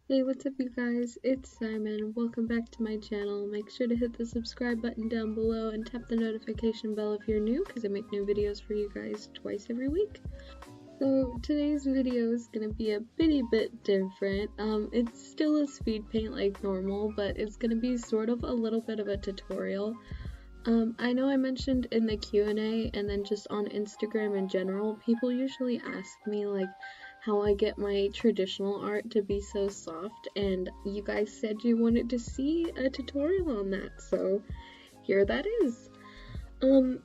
Hey, what's up you guys? It's Simon. Welcome back to my channel. Make sure to hit the subscribe button down below and tap the notification bell if you're new because I make new videos for you guys twice every week. So today's video is going to be a bitty bit different. It's still a speed paint like normal, but it's going to be sort of a little bit of a tutorial. I know I mentioned in the Q&A and then just on Instagram in general, people usually ask me like how I get my traditional art to be so soft, and you guys said you wanted to see a tutorial on that, so here that is.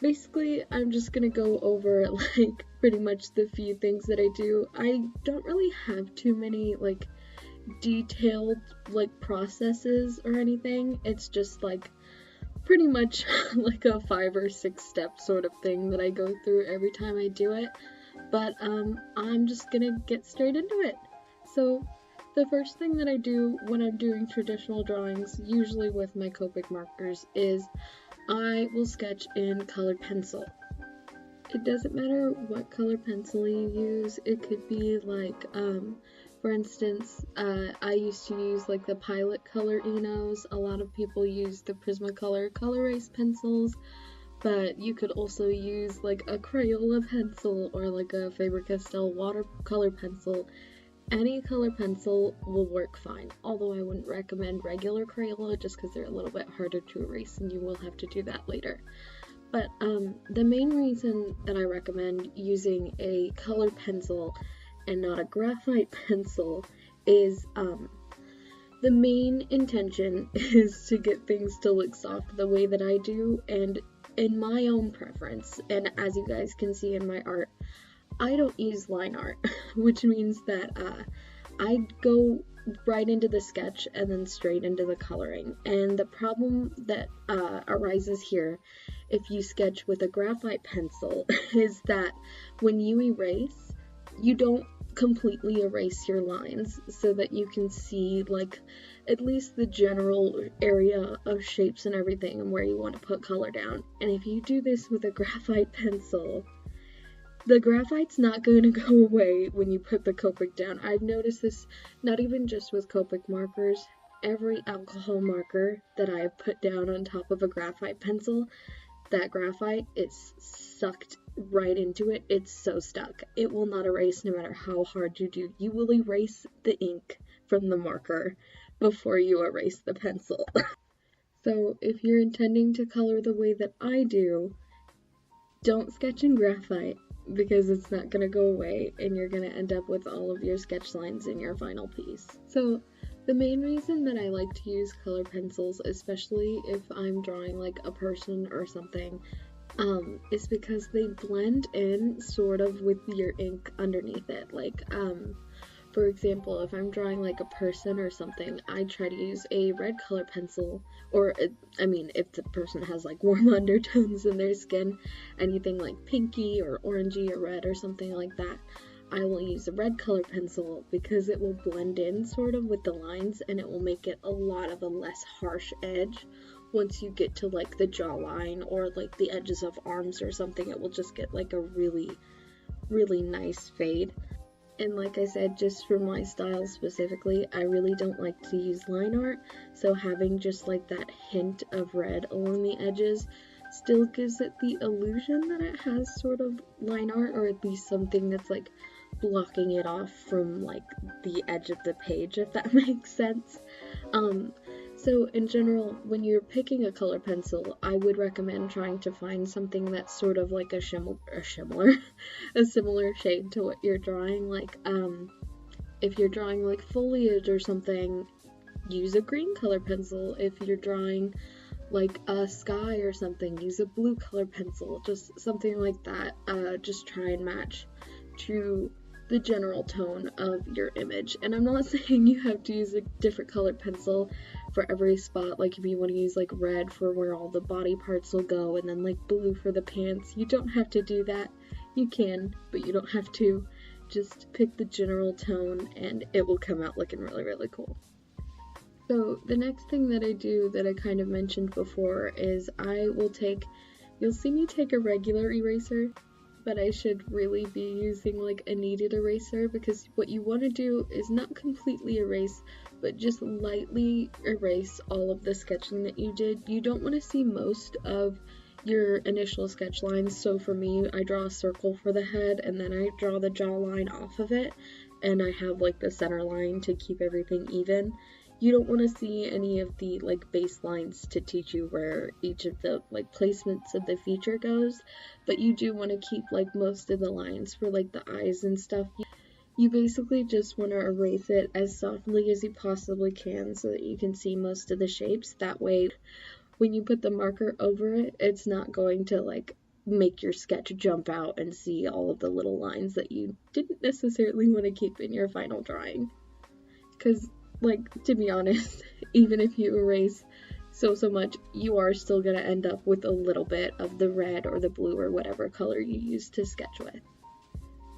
Basically I'm just gonna go over like pretty much the few things that I do. I don't really have too many like detailed like processes or anything. It's just like pretty much like a 5 or 6 step sort of thing that I go through every time I do it, but I'm just gonna get straight into it. So the first thing that I do when I'm doing traditional drawings, usually with my Copic markers, is I will sketch in colored pencil. It doesn't matter what color pencil you use. It could be like, for instance, I used to use like the Pilot color Enos. A lot of people use the Prismacolor color erase pencils, but you could also use like a Crayola pencil or like a Faber-Castell watercolor pencil. Any color pencil will work fine, although I wouldn't recommend regular Crayola just because they're a little bit harder to erase and you will have to do that later. But the main reason that I recommend using a colored pencil and not a graphite pencil is the main intention is to get things to look soft the way that I do, and in my own preference, and as you guys can see in my art, I don't use line art, which means that I go right into the sketch and then straight into the coloring. And the problem that arises here if you sketch with a graphite pencil is that when you erase, you don't completely erase your lines so that you can see like at least the general area of shapes and everything and where you want to put color down. And if you do this with a graphite pencil, the graphite's not going to go away when you put the Copic down. I've noticed this not even just with Copic markers. Every alcohol marker that I put down on top of a graphite pencil, that graphite is sucked right into it. It's so stuck. It will not erase no matter how hard you do. You will erase the ink from the marker before you erase the pencil. So if you're intending to color the way that I do, don't sketch in graphite because it's not going to go away and you're going to end up with all of your sketch lines in your final piece. So the main reason that I like to use color pencils, especially if I'm drawing like a person or something, is because they blend in sort of with your ink underneath it. Like, for example, if I'm drawing like a person or something, I try to use a red color pencil, or I mean, if the person has like warm undertones in their skin, anything like pinky or orangey or red or something like that, I will use a red color pencil because it will blend in sort of with the lines and it will make it a lot of a less harsh edge. Once you get to like the jawline or like the edges of arms or something, it will just get like a really, really nice fade. And like I said, just for my style specifically, I really don't like to use line art, so having just like that hint of red along the edges still gives it the illusion that it has sort of line art, or at least something that's like blocking it off from like the edge of the page, if that makes sense. So in general, when you're picking a color pencil, I would recommend trying to find something that's sort of like a similar shade to what you're drawing. Like, if you're drawing like foliage or something, use a green color pencil. If you're drawing like a sky or something, use a blue color pencil, just something like that. Just try and match to the general tone of your image. And I'm not saying you have to use a different colored pencil for every spot. Like if you want to use like red for where all the body parts will go and then like blue for the pants, you don't have to do that. You can, but you don't have to. Just pick the general tone and it will come out looking really, really cool. So the next thing that I do that I kind of mentioned before is I will take, you'll see me take a regular eraser, but I should really be using like a kneaded eraser, because what you want to do is not completely erase, but just lightly erase all of the sketching that you did. You don't want to see most of your initial sketch lines. So for me, I draw a circle for the head, and then I draw the jawline off of it, and I have like the center line to keep everything even. You don't want to see any of the like baselines to teach you where each of the like placements of the feature goes, but you do want to keep like most of the lines for like the eyes and stuff. You basically just want to erase it as softly as you possibly can so that you can see most of the shapes. That way, when you put the marker over it, it's not going to like make your sketch jump out and see all of the little lines that you didn't necessarily want to keep in your final drawing. Because, like, to be honest, even if you erase so much, you are still going to end up with a little bit of the red or the blue or whatever color you use to sketch with.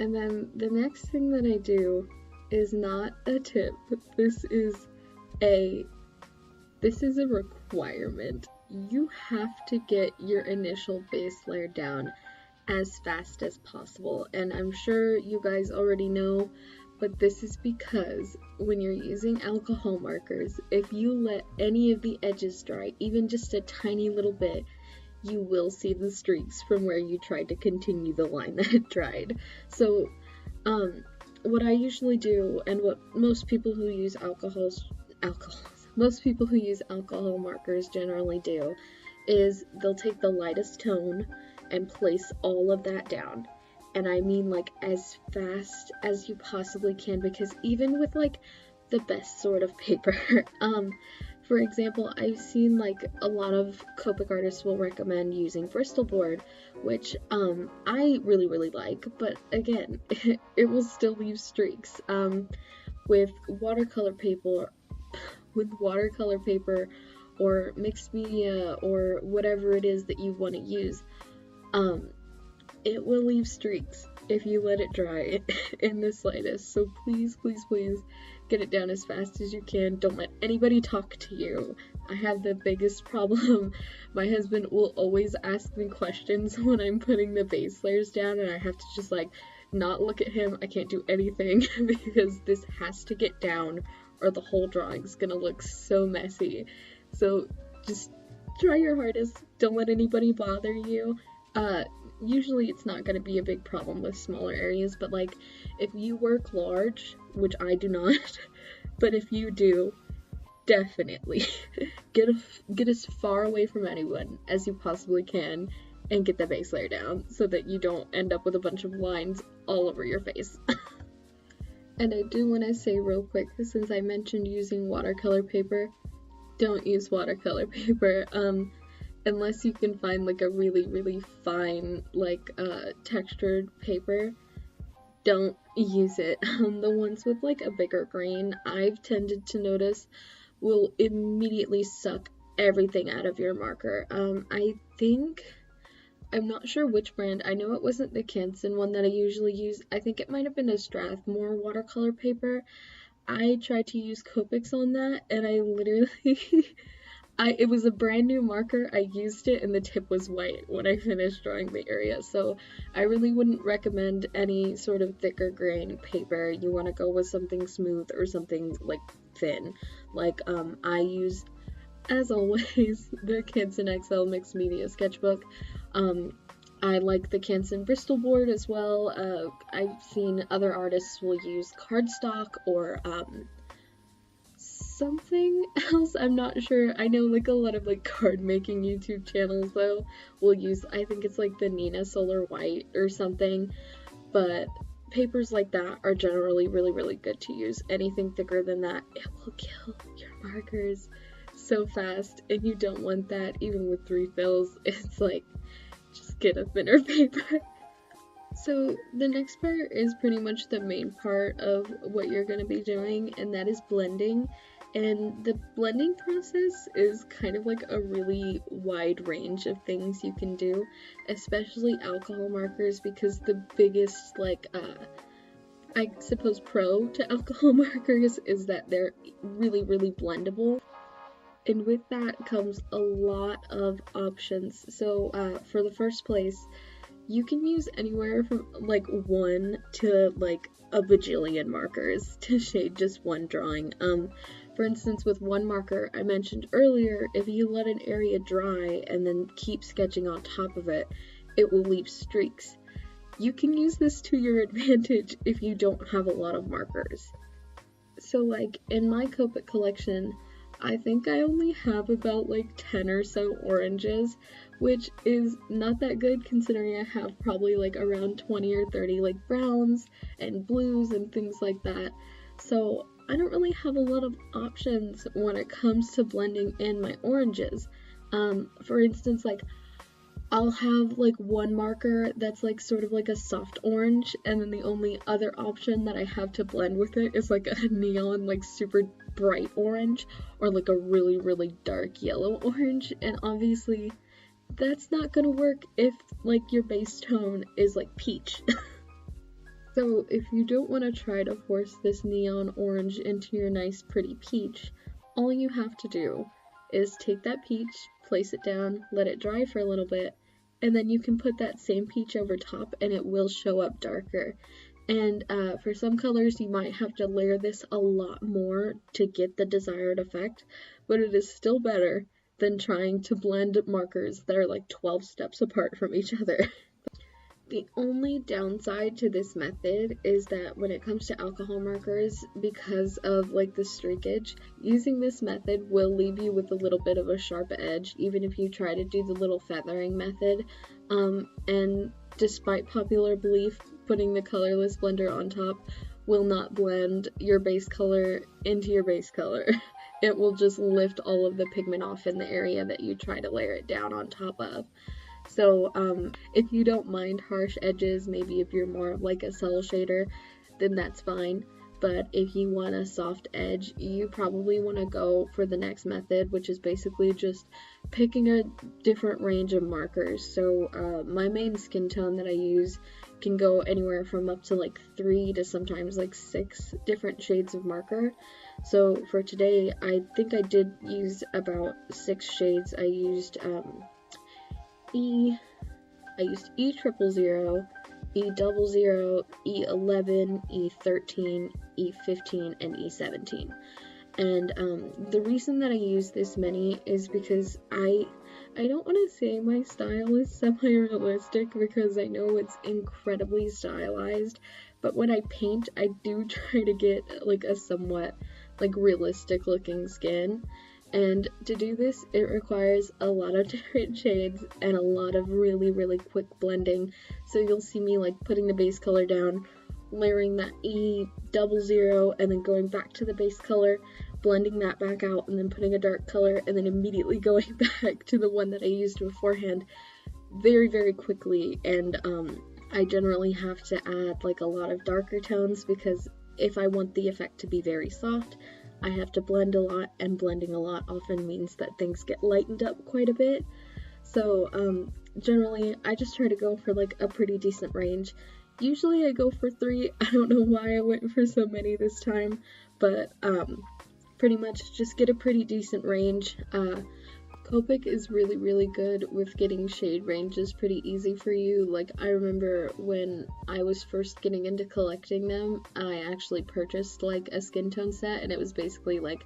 And then the next thing that I do is not a tip. This is a requirement. You have to get your initial base layer down as fast as possible. And I'm sure you guys already know, but this is because when you're using alcohol markers, if you let any of the edges dry, even just a tiny little bit, you will see the streaks from where you tried to continue the line that had dried. So, what I usually do, and what most people who use most people who use alcohol markers generally do, is they'll take the lightest tone and place all of that down. And I mean like as fast as you possibly can, because even with like the best sort of paper, for example, I've seen like a lot of Copic artists will recommend using Bristol board, which I really like, but again, it will still leave streaks. With watercolor paper or mixed media or whatever it is that you want to use, it will leave streaks if you let it dry in the slightest. So please get it down as fast as you can. Don't let anybody talk to you. I have the biggest problem. My husband will always ask me questions when I'm putting the base layers down, and I have to just like not look at him. I can't do anything because this has to get down or the whole drawing's gonna look so messy. So just try your hardest. Don't let anybody bother you. Usually it's not going to be a big problem with smaller areas, but like if you work large, which I do not, but if you do, definitely get as far away from anyone as you possibly can and get the base layer down so that you don't end up with a bunch of lines all over your face. And I do want to say real quick, since I mentioned using watercolor paper, don't use watercolor paper. Unless you can find like a really fine like textured paper, don't use it. The ones with like a bigger grain, I've tended to notice, will immediately suck everything out of your marker. I'm not sure which brand. I know it wasn't the Canson one that I usually use. I think it might have been a Strathmore watercolor paper. I tried to use Copics on that, and I literally it was a brand new marker. I used it and the tip was white when I finished drawing the area. So I really wouldn't recommend any sort of thicker grain paper. You want to go with something smooth or something like thin. Like I use, as always, the Canson XL Mixed Media Sketchbook. I like the Canson Bristol board as well. I've seen other artists will use cardstock or something else, I'm not sure. I know like a lot of like card making YouTube channels though will use, I think it's like the Nina Solar White or something, but papers like that are generally really good to use. Anything thicker than that, it will kill your markers so fast, and you don't want that. Even with 3 fills, it's like, just get a thinner paper. So the next part is pretty much the main part of what you're going to be doing, and that is blending. And the blending process is kind of like a really wide range of things you can do, especially alcohol markers, because the biggest, like, I suppose pro to alcohol markers is that they're really blendable. And with that comes a lot of options. So for the first place, You can use anywhere from like 1 to like a bajillion markers to shade just one drawing. For instance, with one marker I mentioned earlier, if you let an area dry and then keep sketching on top of it, it will leave streaks. You can use this to your advantage if you don't have a lot of markers. So like in my Copic collection, I think I only have about like 10 or so oranges, which is not that good considering I have probably like around 20 or 30 like browns and blues and things like that. So I don't really have a lot of options when it comes to blending in my oranges. For instance, like I'll have like one marker that's like sort of like a soft orange, and then the only other option that I have to blend with it is like a neon like super bright orange or like a really really dark yellow orange, and obviously that's not gonna work if like your base tone is like peach. So if you don't want to try to force this neon orange into your nice pretty peach, all you have to do is take that peach, place it down, let it dry for a little bit, and then you can put that same peach over top and it will show up darker. And for some colors you might have to layer this a lot more to get the desired effect, but it is still better than trying to blend markers that are like 12 steps apart from each other. The only downside to this method is that when it comes to alcohol markers, because of like the streakage, using this method will leave you with a little bit of a sharp edge, even if you try to do the little feathering method. And despite popular belief, putting the colorless blender on top will not blend your base color into your base color. It will just lift all of the pigment off in the area that you try to layer it down on top of. So if you don't mind harsh edges, maybe if you're more like a cell shader, then that's fine. But if you want a soft edge, you probably want to go for the next method, which is basically just picking a different range of markers. So my main skin tone that I use can go anywhere from up to like 3 to sometimes like 6 different shades of marker. So for today, I think I did use about 6 shades. I used E000, E000, E00, E11, E13, E15, and E17. And the reason that I use this many is because I don't want to say my style is semi-realistic, because I know it's incredibly stylized, but when I paint, I do try to get like a somewhat like realistic looking skin. And to do this, it requires a lot of different shades and a lot of really, really quick blending. So you'll see me like putting the base color down, layering that E00, and then going back to the base color, blending that back out, and then putting a dark color, and then immediately going back to the one that I used beforehand very, very quickly. And I generally have to add like a lot of darker tones, because if I want the effect to be very soft, I have to blend a lot, and blending a lot often means that things get lightened up quite a bit. So generally I just try to go for like a pretty decent range. Usually I go for 3. I don't know why I went for so many this time, but pretty much just get a pretty decent range. Copic is really, really good with getting shade ranges pretty easy for you. Like, I remember when I was first getting into collecting them, I actually purchased like a skin tone set, and it was basically like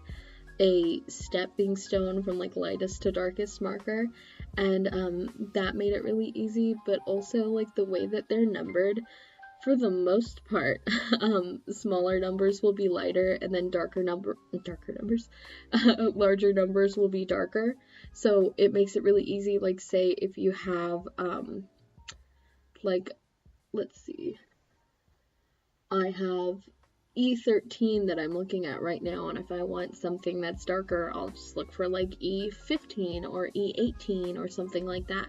a stepping stone from like lightest to darkest marker, and that made it really easy. But also like the way that they're numbered, for the most part, smaller numbers will be lighter, and then larger numbers will be darker. So it makes it really easy. Like, say if you have, like, let's see, I have E13 that I'm looking at right now, and if I want something that's darker, I'll just look for like E15 or E18 or something like that.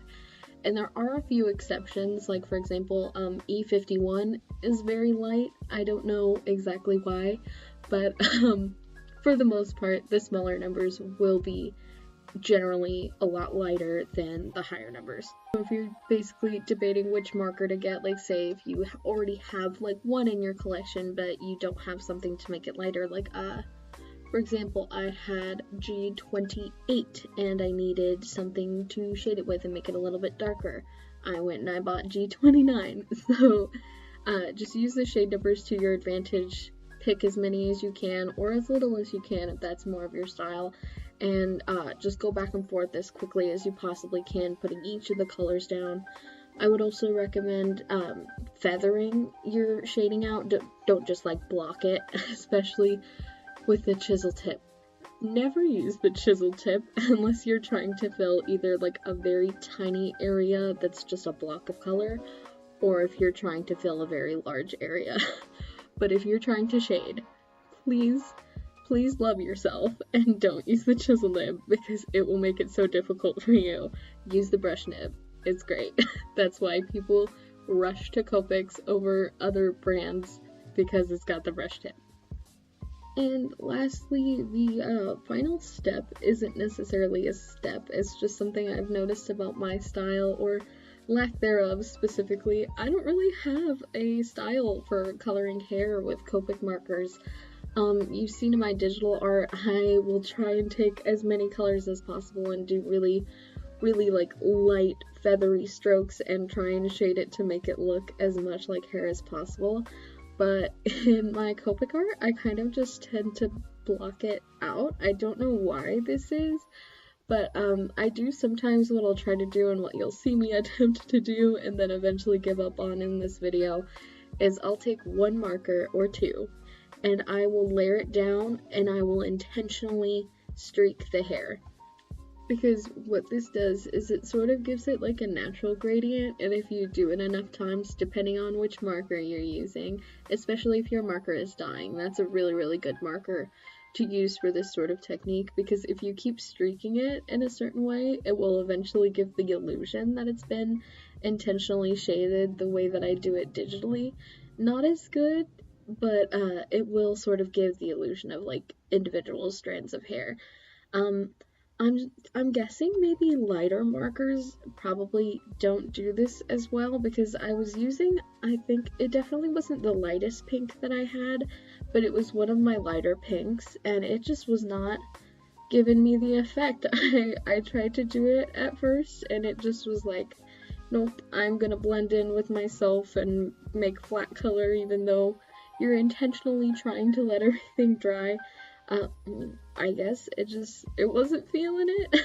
And there are a few exceptions, like for example, E51 is very light. I don't know exactly why, but for the most part, the smaller numbers will be generally a lot lighter than the higher numbers. So if you're basically debating which marker to get, like say if you already have like one in your collection, but you don't have something to make it lighter, like for example, I had G28 and I needed something to shade it with and make it a little bit darker. I went and I bought G29. So just use the shade numbers to your advantage. Pick as many as you can or as little as you can if that's more of your style, and just go back and forth as quickly as you possibly can, putting each of the colors down. I would also recommend feathering your shading out. Don't just like block it, especially with the chisel tip. Never use the chisel tip unless you're trying to fill either like a very tiny area that's just a block of color, or if you're trying to fill a very large area. But if you're trying to shade, please love yourself and don't use the chisel nib because it will make it so difficult for you. Use the brush nib. It's great. That's why people rush to Copics over other brands, because it's got the brush tip. And lastly, the final step isn't necessarily a step, it's just something I've noticed about my style, or lack thereof specifically. I don't really have a style for coloring hair with Copic markers. You've seen in my digital art, I will try and take as many colors as possible and do really like light feathery strokes and try and shade it to make it look as much like hair as possible. But in my Copic art, I kind of just tend to block it out. I don't know why this is, but I do sometimes what I'll try to do, and what you'll see me attempt to do and then eventually give up on in this video, is I'll take one marker or two and I will layer it down and I will intentionally streak the hair. Because what this does is it sort of gives it like a natural gradient, and if you do it enough times, depending on which marker you're using, especially if your marker is dying, that's a really good marker to use for this sort of technique, because if you keep streaking it in a certain way, it will eventually give the illusion that it's been intentionally shaded the way that I do it digitally. Not as good, but it will sort of give the illusion of like individual strands of hair. I'm guessing maybe lighter markers probably don't do this as well, because I was using, I think it definitely wasn't the lightest pink that I had, but it was one of my lighter pinks, and it just was not giving me the effect. I tried to do it at first, and it just was like, nope, I'm gonna blend in with myself and make flat color, even though you're intentionally trying to let everything dry. I guess it wasn't feeling it.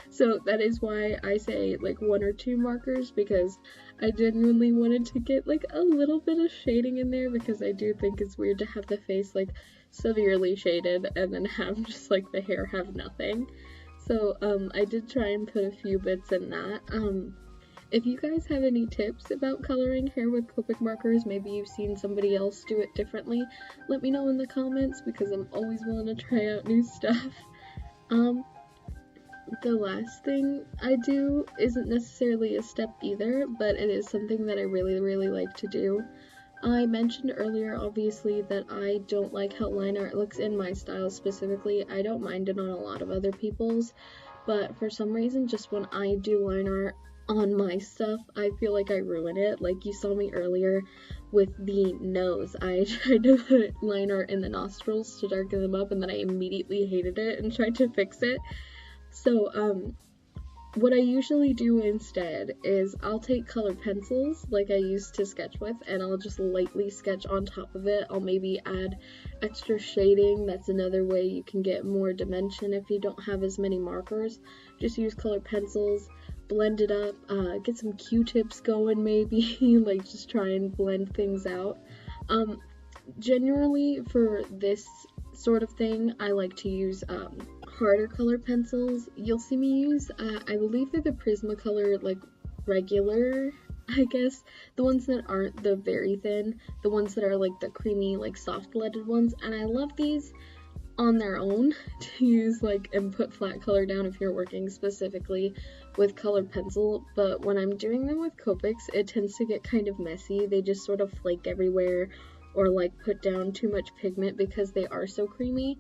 So that is why I say like one or two markers, because I genuinely wanted to get like a little bit of shading in there, because I do think it's weird to have the face like severely shaded and then have just like the hair have nothing. So I did try and put a few bits in that. If you guys have any tips about coloring hair with Copic markers, maybe you've seen somebody else do it differently, let me know in the comments, because I'm always willing to try out new stuff. The last thing I do isn't necessarily a step either, but it is something that I really like to do. I mentioned earlier, obviously, that I don't like how line art looks in my style specifically. I don't mind it on a lot of other people's, but for some reason, just when I do line art on my stuff, I feel like I ruin it. Like you saw me earlier with the nose. I tried to put line art in the nostrils to darken them up, and then I immediately hated it and tried to fix it. So what I usually do instead is I'll take colored pencils like I used to sketch with, and I'll just lightly sketch on top of it. I'll maybe add extra shading. That's another way you can get more dimension if you don't have as many markers. Just use colored pencils, blend it up, get some Q-tips going maybe, like just try and blend things out. Generally for this sort of thing, I like to use harder color pencils. You'll see me use, I believe they're the Prismacolor, like regular, I guess, the ones that aren't the very thin, the ones that are like the creamy, like soft leaded ones, and I love these on their own to use like and put flat color down if you're working specifically with colored pencil, but when I'm doing them with Copics, it tends to get kind of messy. They just sort of flake everywhere, or like put down too much pigment because they are so creamy.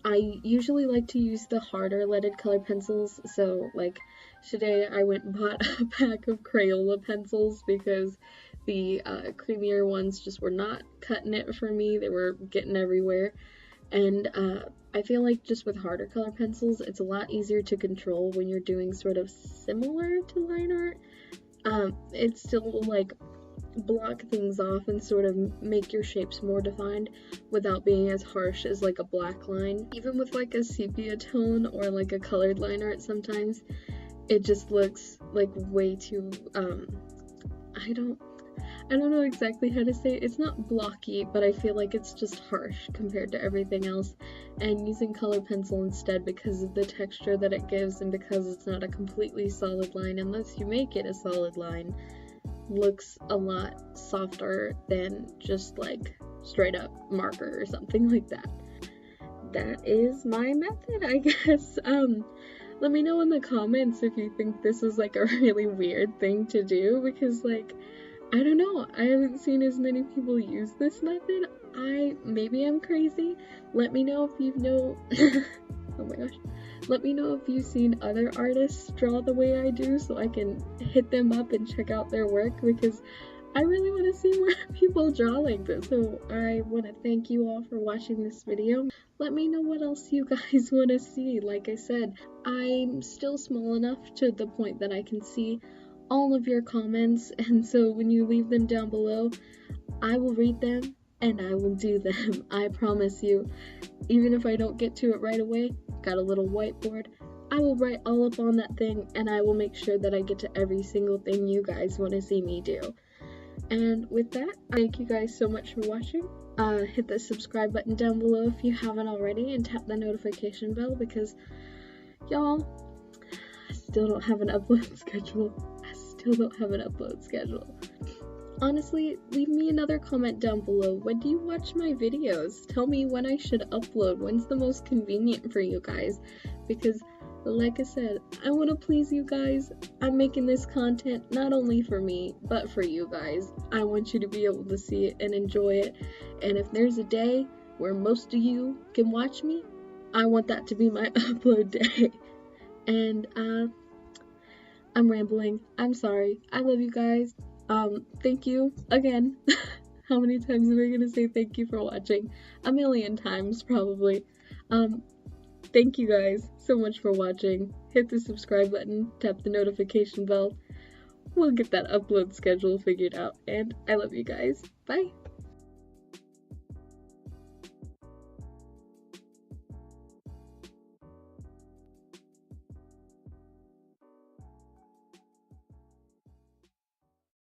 I usually like to use the harder leaded colored pencils, so like today I went and bought a pack of Crayola pencils because the creamier ones just were not cutting it for me. They were getting everywhere. And I feel like just with harder color pencils, it's a lot easier to control when you're doing sort of similar to line art. it still will like block things off and sort of make your shapes more defined without being as harsh as like a black line. Even with like a sepia tone or like a colored line art, sometimes it just looks like way too I don't know exactly how to say it. It's not blocky, but I feel like it's just harsh compared to everything else. And using color pencil instead, because of the texture that it gives and because it's not a completely solid line unless you make it a solid line, looks a lot softer than just like straight up marker or something like that. That is my method, I guess. Let me know in the comments if you think this is like a really weird thing to do, because like, I don't know, I haven't seen as many people use this method. Maybe I'm crazy. Let me know if you know oh my gosh. Let me know if you've seen other artists draw the way I do so I can hit them up and check out their work, because I really want to see more people draw like this. So I want to thank you all for watching this video. Let me know what else you guys want to see. Like I said, I'm still small enough to the point that I can see all of your comments, and so when you leave them down below, I will read them and I will do them. I promise you. Even if I don't get to it right away, got a little whiteboard, I will write all up on that thing and I will make sure that I get to every single thing you guys want to see me do. And with that, thank you guys so much for watching. Hit the subscribe button down below if you haven't already, and tap the notification bell, because y'all, I still don't have an upload schedule. Honestly, leave me another comment down below. When do you watch my videos? Tell me when I should upload. When's the most convenient for you guys? Because, like I said, I want to please you guys. I'm making this content not only for me, but for you guys. I want you to be able to see it and enjoy it. And if there's a day where most of you can watch me, I want that to be my upload day. And, I'm rambling. I'm sorry. I love you guys. Thank you again. How many times am I gonna say thank you for watching? A million times, probably. Thank you guys so much for watching. Hit the subscribe button, tap the notification bell. We'll get that upload schedule figured out, and I love you guys. Bye!